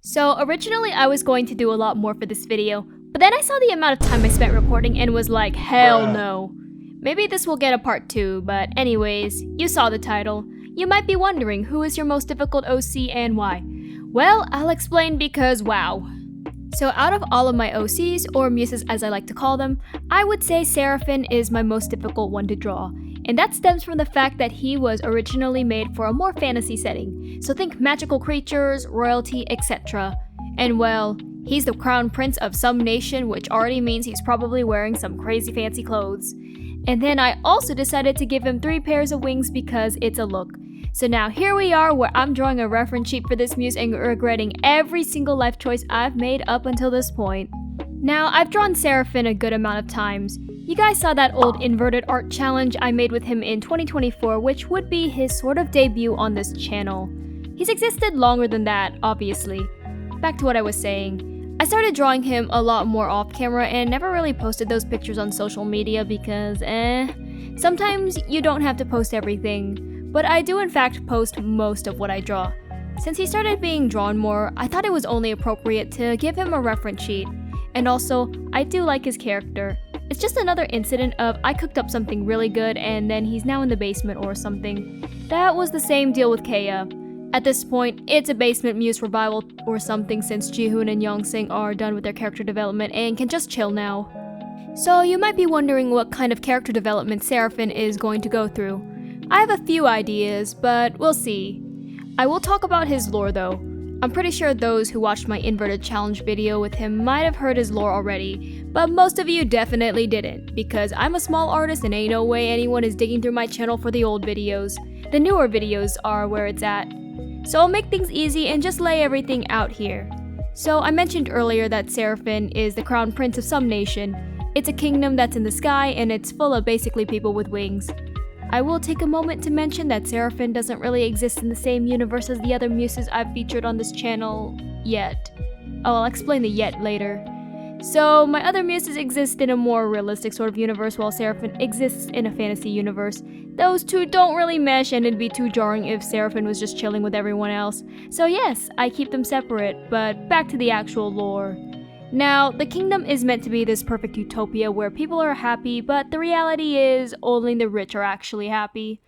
So originally I was going to do a lot more for this video, but then I saw the amount of time I spent recording and was like, hell no. Maybe this will get a part 2, but anyways, you saw the title. You might be wondering who is your most difficult OC and why. Well, I'll explain because wow. So out of all of my OCs, or muses as I like to call them, I would say Seraphim is my most difficult one to draw. And that stems from the fact that he was originally made for a more fantasy setting. So think magical creatures, royalty, etc. And well, he's the crown prince of some nation, which already means he's probably wearing some crazy fancy clothes. And then I also decided to give him 3 pairs of wings because it's a look. So now here we are where I'm drawing a reference sheet for this muse and regretting every single life choice I've made up until this point. Now, I've drawn Seraphim a good amount of times. You guys saw that old inverted art challenge I made with him in 2024, which would be his sort of debut on this channel. He's existed longer than that, obviously. Back to what I was saying. I started drawing him a lot more off camera and never really posted those pictures on social media because sometimes you don't have to post everything. But I do in fact post most of what I draw. Since he started being drawn more, I thought it was only appropriate to give him a reference sheet. And also, I do like his character. It's just another incident of I cooked up something really good and then he's now in the basement or something. That was the same deal with Kaya. At this point, it's a basement muse revival or something since Jihoon and Yongsing are done with their character development and can just chill now. So you might be wondering what kind of character development Seraphim is going to go through. I have a few ideas, but we'll see. I will talk about his lore though. I'm pretty sure those who watched my inverted challenge video with him might have heard his lore already, but most of you definitely didn't, because I'm a small artist and ain't no way anyone is digging through my channel for the old videos. The newer videos are where it's at. So I'll make things easy and just lay everything out here. So I mentioned earlier that Seraphim is the crown prince of some nation. It's a kingdom that's in the sky and it's full of basically people with wings. I will take a moment to mention that Seraphim doesn't really exist in the same universe as the other muses I've featured on this channel yet. Oh, I'll explain the yet later. So, my other muses exist in a more realistic sort of universe while Seraphim exists in a fantasy universe. Those two don't really mesh and it'd be too jarring if Seraphim was just chilling with everyone else. So yes, I keep them separate, but back to the actual lore. Now, the kingdom is meant to be this perfect utopia where people are happy, but the reality is only the rich are actually happy.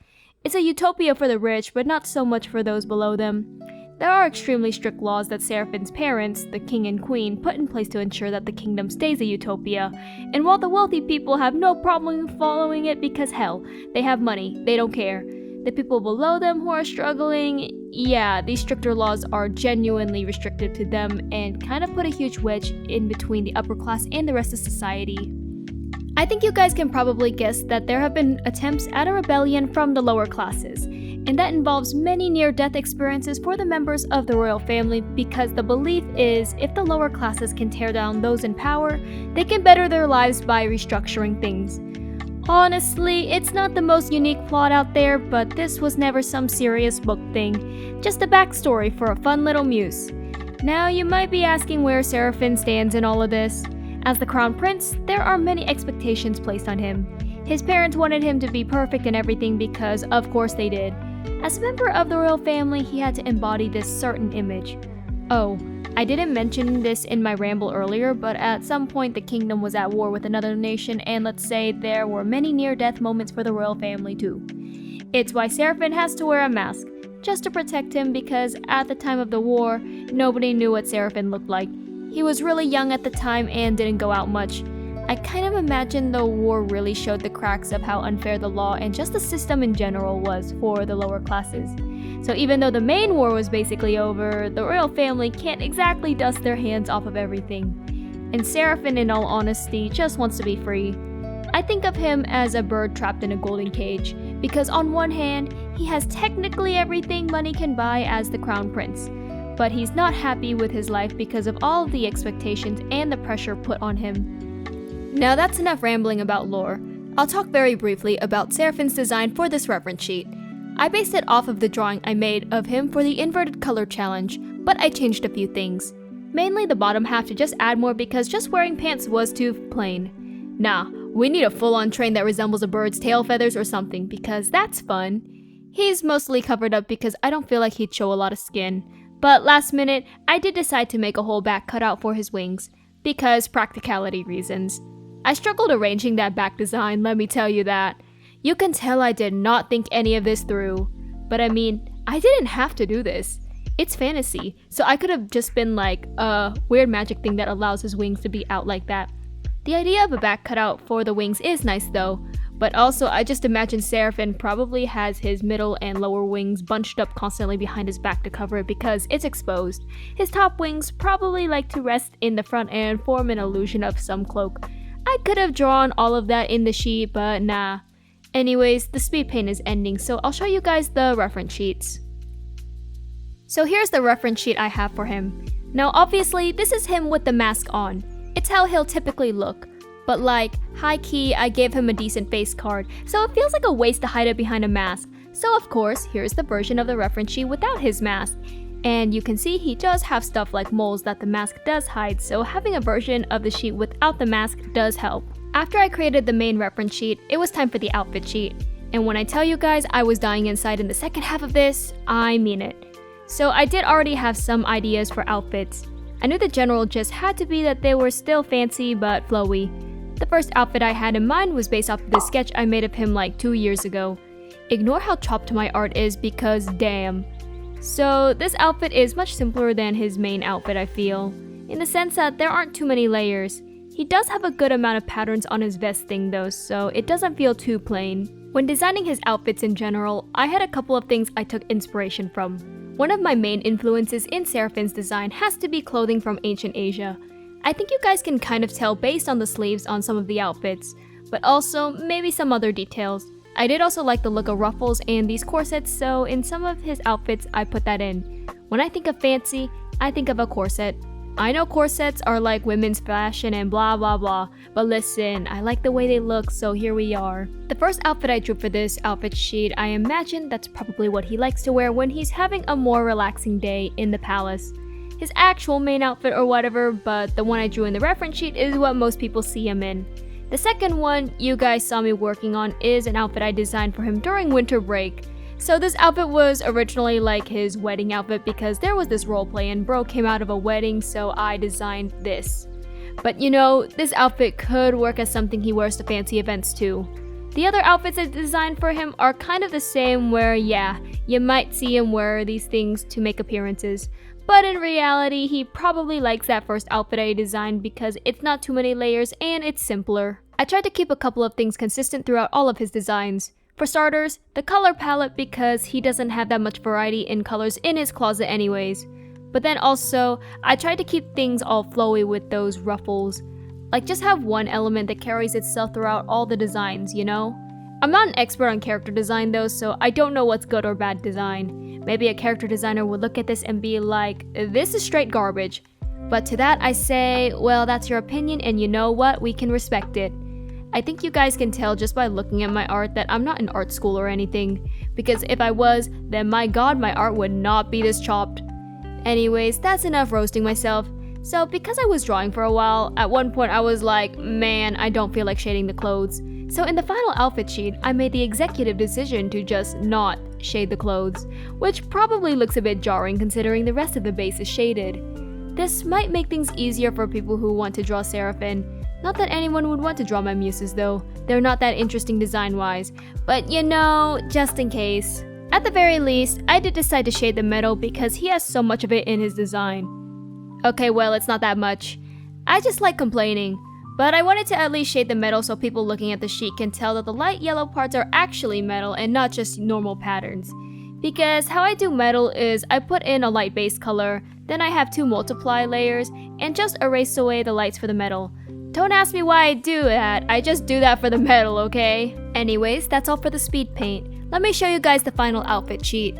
It's a utopia for the rich, but not so much for those below them. There are extremely strict laws that Seraphim's parents, the king and queen, put in place to ensure that the kingdom stays a utopia, and while the wealthy people have no problem following it because hell, they have money, they don't care. The people below them who are struggling, yeah, these stricter laws are genuinely restrictive to them and kind of put a huge wedge in between the upper class and the rest of society. I think you guys can probably guess that there have been attempts at a rebellion from the lower classes, and that involves many near-death experiences for the members of the royal family because the belief is if the lower classes can tear down those in power, they can better their lives by restructuring things. Honestly, it's not the most unique plot out there, but this was never some serious book thing, just a backstory for a fun little muse. Now you might be asking where Seraphim stands in all of this. As the crown prince, there are many expectations placed on him. His parents wanted him to be perfect in everything because of course they did. As a member of the royal family, he had to embody this certain image. Oh, I didn't mention this in my ramble earlier, but at some point the kingdom was at war with another nation, and let's say there were many near-death moments for the royal family too. It's why Seraphim has to wear a mask, just to protect him because at the time of the war, nobody knew what Seraphim looked like. He was really young at the time and didn't go out much. I kind of imagine the war really showed the cracks of how unfair the law and just the system in general was for the lower classes. So even though the main war was basically over, the royal family can't exactly dust their hands off of everything. And Seraphim, in all honesty, just wants to be free. I think of him as a bird trapped in a golden cage, because on one hand, he has technically everything money can buy as the crown prince, but he's not happy with his life because of all of the expectations and the pressure put on him. Now that's enough rambling about lore. I'll talk very briefly about Seraphim's design for this reference sheet. I based it off of the drawing I made of him for the inverted color challenge, but I changed a few things. Mainly the bottom half to just add more because just wearing pants was too plain. Nah, we need a full-on train that resembles a bird's tail feathers or something because that's fun. He's mostly covered up because I don't feel like he'd show a lot of skin. But last minute, I did decide to make a whole back cutout for his wings, because practicality reasons. I struggled arranging that back design, let me tell you that. You can tell I did not think any of this through. But I mean, I didn't have to do this. It's fantasy, so I could have just been like a weird magic thing that allows his wings to be out like that. The idea of a back cutout for the wings is nice though, but also I just imagine Seraphim probably has his middle and lower wings bunched up constantly behind his back to cover it because it's exposed. His top wings probably like to rest in the front and form an illusion of some cloak. I could have drawn all of that in the sheet, but nah. Anyways, the speed paint is ending, so I'll show you guys the reference sheets. So here's the reference sheet I have for him. Now obviously, this is him with the mask on. It's how he'll typically look. But like, high-key, I gave him a decent face card, so it feels like a waste to hide it behind a mask. So of course, here's the version of the reference sheet without his mask. And you can see he does have stuff like moles that the mask does hide, so having a version of the sheet without the mask does help. After I created the main reference sheet, it was time for the outfit sheet. And when I tell you guys I was dying inside in the second half of this, I mean it. So I did already have some ideas for outfits. I knew the general gist had to be that they were still fancy but flowy. The first outfit I had in mind was based off of the sketch I made of him like 2 years ago. Ignore how chopped my art is because damn. So this outfit is much simpler than his main outfit I feel, in the sense that there aren't too many layers. He does have a good amount of patterns on his vest thing though, so it doesn't feel too plain. When designing his outfits in general, I had a couple of things I took inspiration from. One of my main influences in Seraphim's design has to be clothing from ancient Asia. I think you guys can kind of tell based on the sleeves on some of the outfits, but also maybe some other details. I did also like the look of ruffles and these corsets, so in some of his outfits I put that in. When I think of fancy, I think of a corset. I know corsets are like women's fashion and blah blah blah, but listen, I like the way they look, so here we are. The first outfit I drew for this outfit sheet, I imagine that's probably what he likes to wear when he's having a more relaxing day in the palace. His actual main outfit or whatever, but the one I drew in the reference sheet is what most people see him in. The second one you guys saw me working on is an outfit I designed for him during winter break. So this outfit was originally like his wedding outfit because there was this roleplay and bro came out of a wedding, so I designed this. But you know, this outfit could work as something he wears to fancy events too. The other outfits I designed for him are kind of the same where yeah, you might see him wear these things to make appearances. But in reality, he probably likes that first outfit I designed because it's not too many layers and it's simpler. I tried to keep a couple of things consistent throughout all of his designs. For starters, the color palette because he doesn't have that much variety in colors in his closet anyways. But then also, I tried to keep things all flowy with those ruffles. Like just have one element that carries itself throughout all the designs, you know? I'm not an expert on character design though, so I don't know what's good or bad design. Maybe a character designer would look at this and be like, this is straight garbage. But to that I say, well, that's your opinion and you know what, we can respect it. I think you guys can tell just by looking at my art that I'm not in art school or anything, because if I was, then my god, my art would not be this chopped. Anyways, that's enough roasting myself. So because I was drawing for a while, at one point I was like, man, I don't feel like shading the clothes. So in the final outfit sheet, I made the executive decision to just not shade the clothes, which probably looks a bit jarring considering the rest of the base is shaded. This might make things easier for people who want to draw Seraphim. Not that anyone would want to draw my muses though, they're not that interesting design-wise, but you know, just in case. At the very least, I did decide to shade the metal because he has so much of it in his design. Okay, well, it's not that much. I just like complaining, but I wanted to at least shade the metal so people looking at the sheet can tell that the light yellow parts are actually metal and not just normal patterns. Because how I do metal is I put in a light base color, then I have 2 multiply layers, and just erase away the lights for the metal. Don't ask me why I do that, I just do that for the metal, okay? Anyways, that's all for the speed paint. Let me show you guys the final outfit sheet.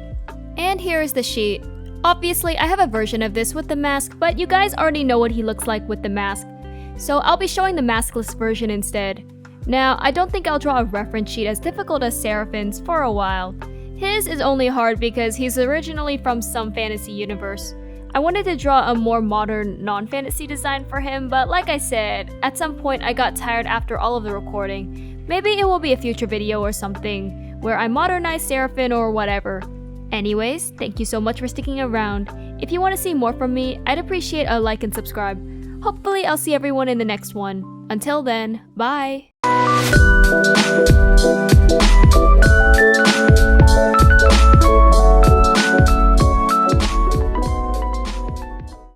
And here is the sheet. Obviously, I have a version of this with the mask, but you guys already know what he looks like with the mask. So I'll be showing the maskless version instead. Now, I don't think I'll draw a reference sheet as difficult as Seraphim's for a while. His is only hard because he's originally from some fantasy universe. I wanted to draw a more modern, non-fantasy design for him, but like I said, at some point I got tired after all of the recording. Maybe it will be a future video or something, where I modernize Seraphim or whatever. Anyways, thank you so much for sticking around. If you want to see more from me, I'd appreciate a like and subscribe. Hopefully I'll see everyone in the next one. Until then, bye!